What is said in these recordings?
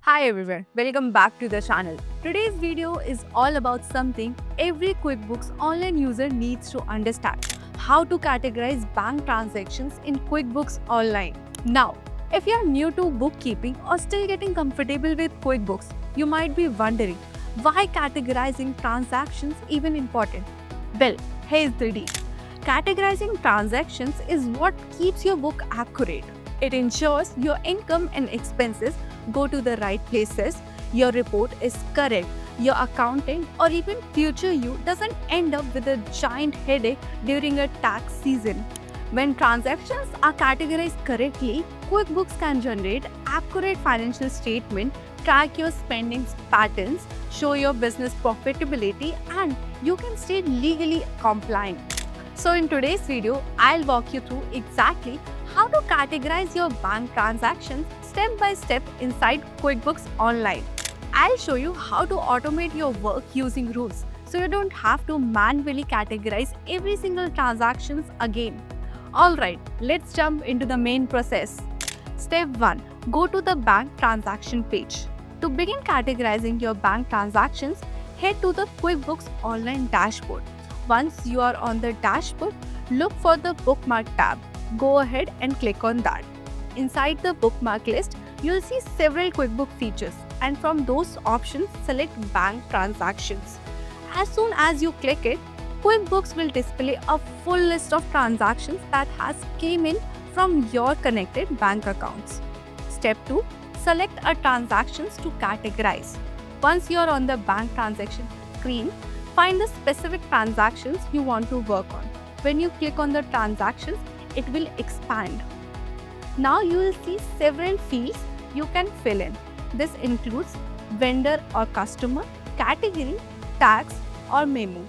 Hi everyone, welcome back to the channel. Today's video is all about something every QuickBooks online user needs to understand: how to categorize bank transactions in QuickBooks Online. Now, if you are new to bookkeeping or still getting comfortable with QuickBooks, you might be wondering, why categorizing transactions even important? Well, here's the deal. Categorizing transactions is what keeps your book accurate. It ensures your income and expenses go to the right places, your report is correct, your accountant or even future you doesn't end up with a giant headache during a tax season. When transactions are categorized correctly, QuickBooks can generate accurate financial statement, track your spending patterns, show your business profitability, and you can stay legally compliant. So in today's video, I'll walk you through exactly how to categorize your bank transactions step by step inside QuickBooks Online. I'll show you how to automate your work using rules so you don't have to manually categorize every single transactions again. Alright, let's jump into the main process. Step 1. Go to the bank transaction page. To begin categorizing your bank transactions, head to the QuickBooks Online dashboard. Once you are on the dashboard, look for the bookmark tab. Go ahead and click on that. Inside the bookmark list, you'll see several QuickBooks features, and from those options, select Bank Transactions. As soon as you click it, QuickBooks will display a full list of transactions that has came in from your connected bank accounts. Step 2. Select a transactions to categorize. Once you're on the bank transaction screen, find the specific transactions you want to work on. When you click on the transactions, it will expand. Now you will see several fields you can fill in. This includes vendor or customer, category, tax or memo,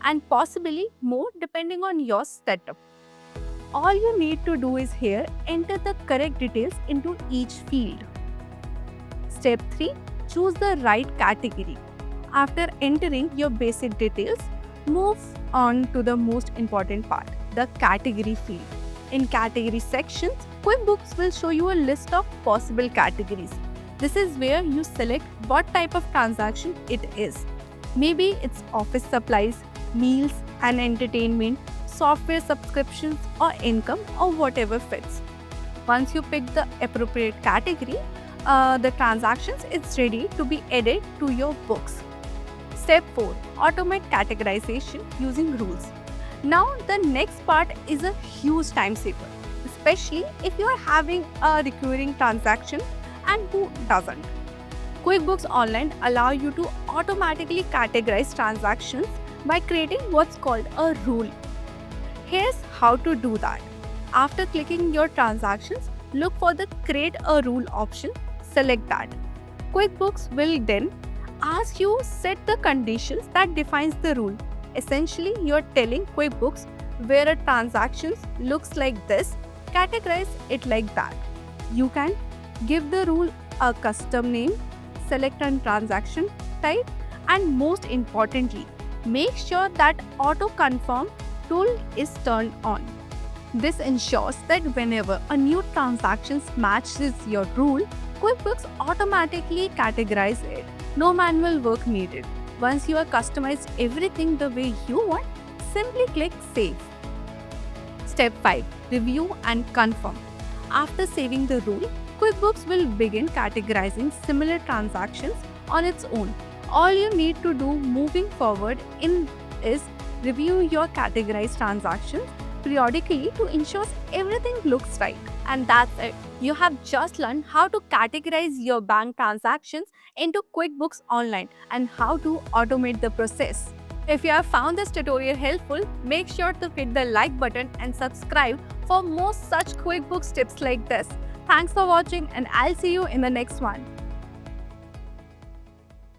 and possibly more depending on your setup. All you need to do is here enter the correct details into each field. Step 3. Choose the right category. After entering your basic details, move on to the most important part, the category field. In category sections, QuickBooks will show you a list of possible categories. This is where you select what type of transaction it is. Maybe it's office supplies, meals and entertainment, software subscriptions or income or whatever fits. Once you pick the appropriate category, the transactions is ready to be added to your books. Step 4. Automate categorization using rules. Now the next part is a huge time saver, especially if you are having a recurring transaction, and who doesn't. QuickBooks Online allow you to automatically categorize transactions by creating what's called a rule. Here's how to do that. After clicking your transactions, look for the Create a Rule option, select that. QuickBooks will then ask you set the conditions that defines the rule. Essentially, you're telling QuickBooks where a transaction looks like this, categorize it like that. You can give the rule a custom name, select a transaction type, and most importantly, make sure that auto confirm tool is turned on. This ensures that whenever a new transaction matches your rule, QuickBooks automatically categorize it. No manual work needed. Once you have customized everything the way you want, simply click Save. Step 5. Review and confirm. After saving the rule, QuickBooks will begin categorizing similar transactions on its own. All you need to do moving forward is review your categorized transactions periodically to ensure everything looks right. And that's it. You have just learned how to categorize your bank transactions into QuickBooks Online and how to automate the process. If you have found this tutorial helpful, make sure to hit the like button and subscribe for more such QuickBooks tips like this. Thanks for watching, and I'll see you in the next one.